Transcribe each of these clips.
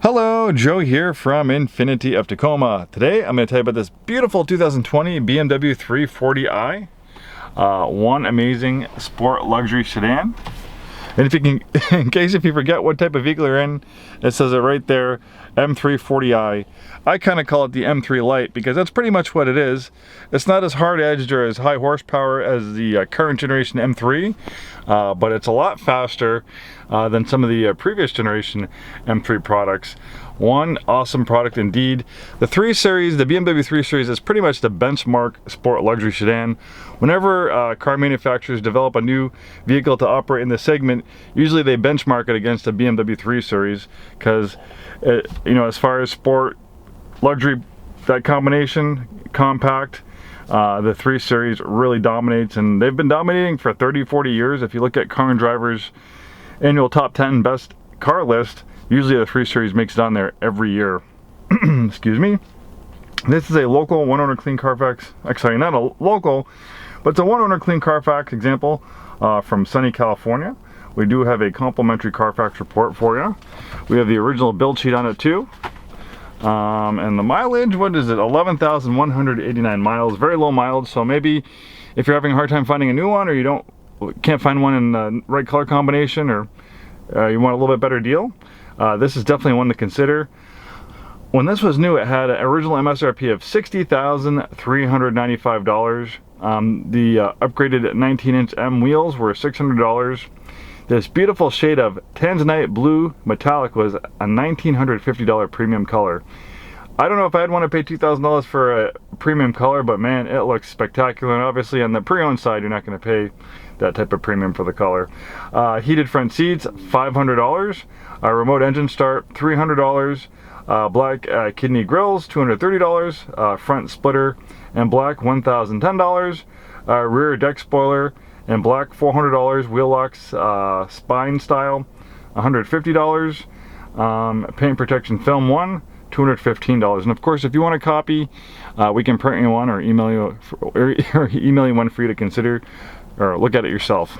Hello, Joe here from Infiniti of Tacoma. Today I'm going to tell you about this beautiful 2020 BMW 340i. One amazing sport luxury sedan. And if you can, in case if you forget what type of vehicle you're in, it says it right there, M340i. I kind of call it the M3 Lite because that's pretty much what it is. It's not as hard-edged or as high horsepower as the current generation M3, but it's a lot faster than some of the previous generation M3 products. One awesome product indeed. The 3 Series, the BMW 3 Series, is pretty much the benchmark sport luxury sedan. Whenever car manufacturers develop a new vehicle to operate in this segment, usually they benchmark it against the BMW 3 Series because, as far as sport luxury, that combination, compact, the 3 Series really dominates, and they've been dominating for 30-40 years. If you look at Car and Driver's annual top 10 best car list, usually the 3 Series makes it on there every year. Excuse me. This is a local one-owner clean Carfax, actually not a local, but it's a one-owner clean Carfax example from sunny California. We do have a complimentary Carfax report for you. We have the original build sheet on it too. And the mileage, what is it? 11,189 miles, very low mileage. So maybe if you're having a hard time finding a new one, or you can't find one in the right color combination, or you want a little bit better deal, this is definitely one to consider. When this was new, it had an original MSRP of $60,395. The upgraded 19-inch M wheels were $600. This beautiful shade of Tanzanite blue metallic was a $1,950 premium color. I don't know if I'd want to pay $2,000 for a premium color, but man, it looks spectacular. And obviously on the pre-owned side, you're not going to pay that type of premium for the color. Heated front seats, $500. Remote engine start, $300. Black kidney grills, $230. Front splitter and black, $1,010. Rear deck spoiler and black, $400. Wheel locks, spine style, $150. Paint protection film one, $215. And of course, if you want a copy, we can print you one or email you one for you to consider or look at it yourself.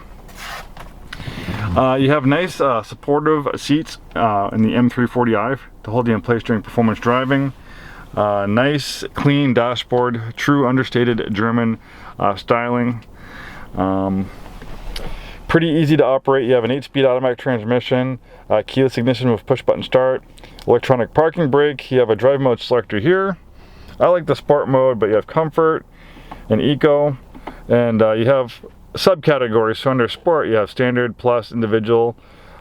You have nice supportive seats in the M340i to hold you in place during performance driving. Nice clean dashboard, true understated German styling. Pretty easy to operate. You have an 8-speed automatic transmission, keyless ignition with push button start, electronic parking brake. You have a drive mode selector here. I like the sport mode, but you have comfort and eco, and you have subcategories. So under sport you have standard, plus, individual,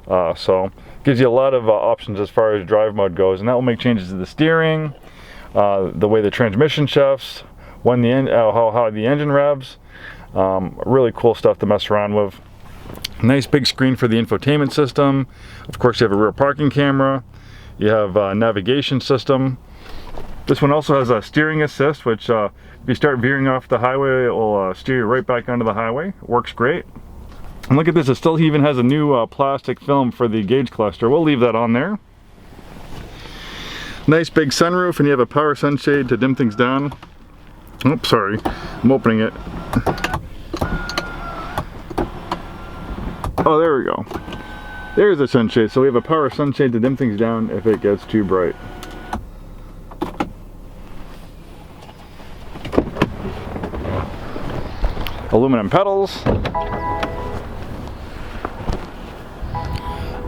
so gives you a lot of options as far as drive mode goes, and that will make changes to the steering, the way the transmission shifts, when how the engine revs. Really cool stuff to mess around with. Nice big screen for the infotainment system. Of course, you have a rear parking camera. You have a navigation system. This one also has a steering assist, which if you start veering off the highway, it will steer you right back onto the highway. Works great. And look at this, it still even has a new plastic film for the gauge cluster. We'll leave that on there. Nice big sunroof, and you have a power sunshade to dim things down. Oops, sorry, I'm opening it. Oh, there we go. There's a sunshade. So we have a power sunshade to dim things down if it gets too bright. Aluminum pedals.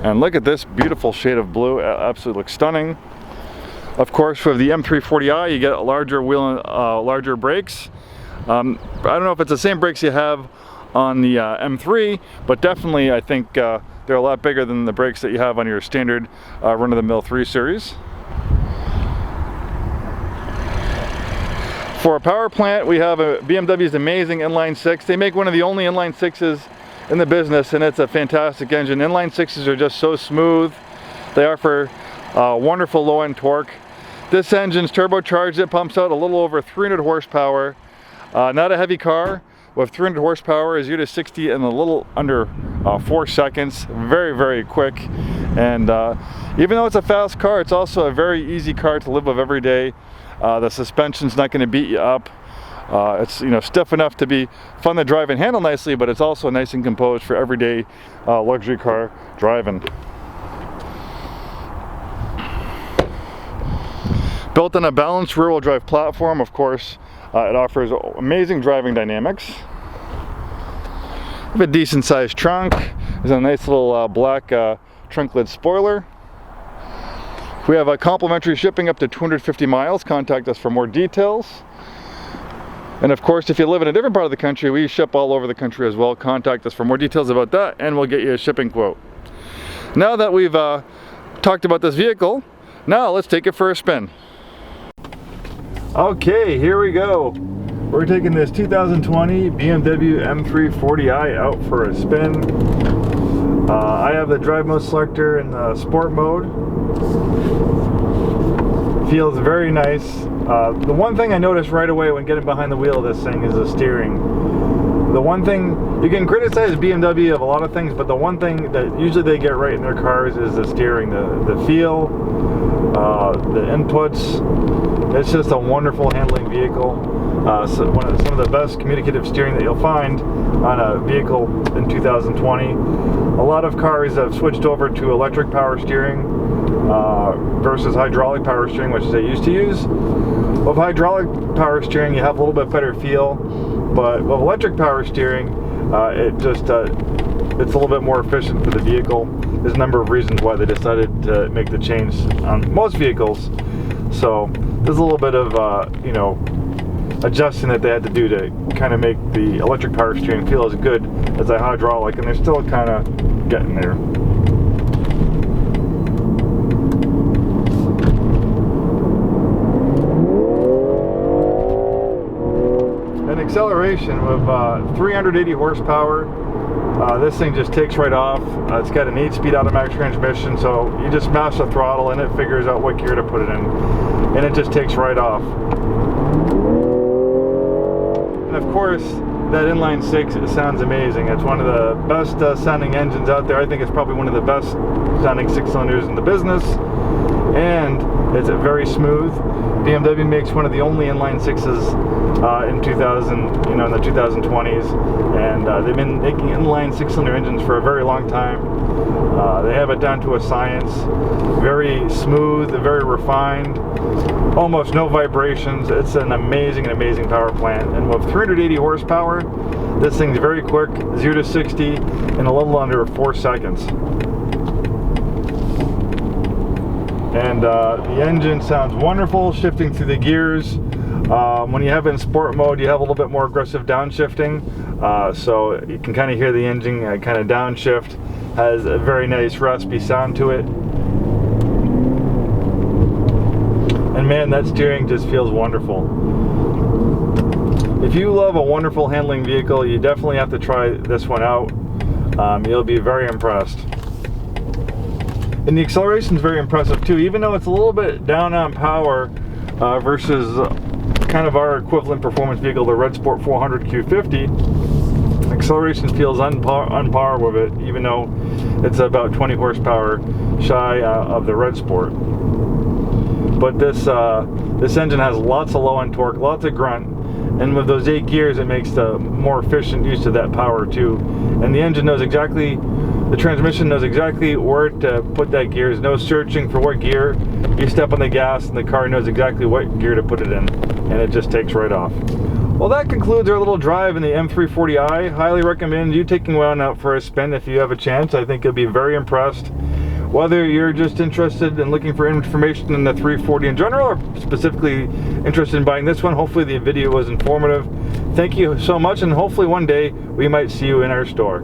And look at this beautiful shade of blue. It absolutely looks stunning. Of course, with the M340i, you get a larger wheel, larger brakes. I don't know if it's the same brakes you have on the M3, but definitely I think they're a lot bigger than the brakes that you have on your standard run-of-the-mill 3 Series. For a power plant, we have a BMW's amazing inline 6. They make one of the only inline 6s in the business, and it's a fantastic engine. Inline 6s are just so smooth. They offer wonderful low-end torque. This engine's turbocharged. It pumps out a little over 300 horsepower. Not a heavy car. With 300 horsepower, is 0 to 60 in a little under 4 seconds. Very, very quick. And even though it's a fast car, it's also a very easy car to live with every day. The suspension's not going to beat you up. It's stiff enough to be fun to drive and handle nicely, but it's also nice and composed for everyday luxury car driving. Built on a balanced rear-wheel drive platform, of course, it offers amazing driving dynamics. We have a decent sized trunk. There's a nice little black trunk lid spoiler. We have a complimentary shipping up to 250 miles. Contact us for more details. And of course, if you live in a different part of the country, we ship all over the country as well. Contact us for more details about that, and we'll get you a shipping quote. Now that we've talked about this vehicle, now let's take it for a spin. Okay, here we go. We're taking this 2020 BMW M340i out for a spin. I have the drive mode selector in the sport mode. Feels very nice. The one thing I noticed right away when getting behind the wheel of this thing is the steering. The one thing, you can criticize BMW of a lot of things, but the one thing that usually they get right in their cars is the steering, the feel, the inputs. It's just a wonderful handling vehicle. So some of the best communicative steering that you'll find on a vehicle in 2020. A lot of cars have switched over to electric power steering versus hydraulic power steering, which they used to use. With hydraulic power steering, you have a little bit better feel, but with electric power steering, it's a little bit more efficient for the vehicle. There's a number of reasons why they decided to make the change on most vehicles. So there's a little bit of adjusting that they had to do to kind of make the electric power steering feel as good as the hydraulic, and they're still kind of getting there. And acceleration with 380 horsepower. This thing just takes right off. It's got an 8-speed automatic transmission, so you just mash the throttle and it figures out what gear to put it in, and it just takes right off. And of course, that inline 6, it sounds amazing. It's one of the best sounding engines out there. I think it's probably one of the best sounding 6-cylinders in the business, and it's very smooth. BMW makes one of the only inline 6s in the 2020s, and they've been making inline 6-cylinder engines for a very long time. They have it down to a science. Very smooth, very refined, almost no vibrations. It's an amazing power plant, and with 380 horsepower, this thing's very quick, 0 to 60 in a little under 4 seconds. And the engine sounds wonderful, shifting through the gears. When you have it in sport mode, you have a little bit more aggressive downshifting, so you can kind of hear the engine kind of downshift. Has a very nice raspy sound to it. And man, that steering just feels wonderful. If you love a wonderful handling vehicle, you definitely have to try this one out. You'll be very impressed. And the acceleration is very impressive too, even though it's a little bit down on power versus kind of our equivalent performance vehicle, the Red Sport 400 Q50. Acceleration feels on par with it, even though it's about 20 horsepower shy of the Red Sport. But this engine has lots of low end torque, lots of grunt, and with those 8 gears, it makes the more efficient use of that power too. And the engine knows exactly, the transmission knows exactly where to put that gear. There's no searching for what gear. You step on the gas and the car knows exactly what gear to put it in, and it just takes right off. Well, that concludes our little drive in the M340i. Highly recommend you taking one out for a spin if you have a chance. I think you'll be very impressed. Whether you're just interested in looking for information in the 340 in general, or specifically interested in buying this one, hopefully the video was informative. Thank you so much, and hopefully one day we might see you in our store.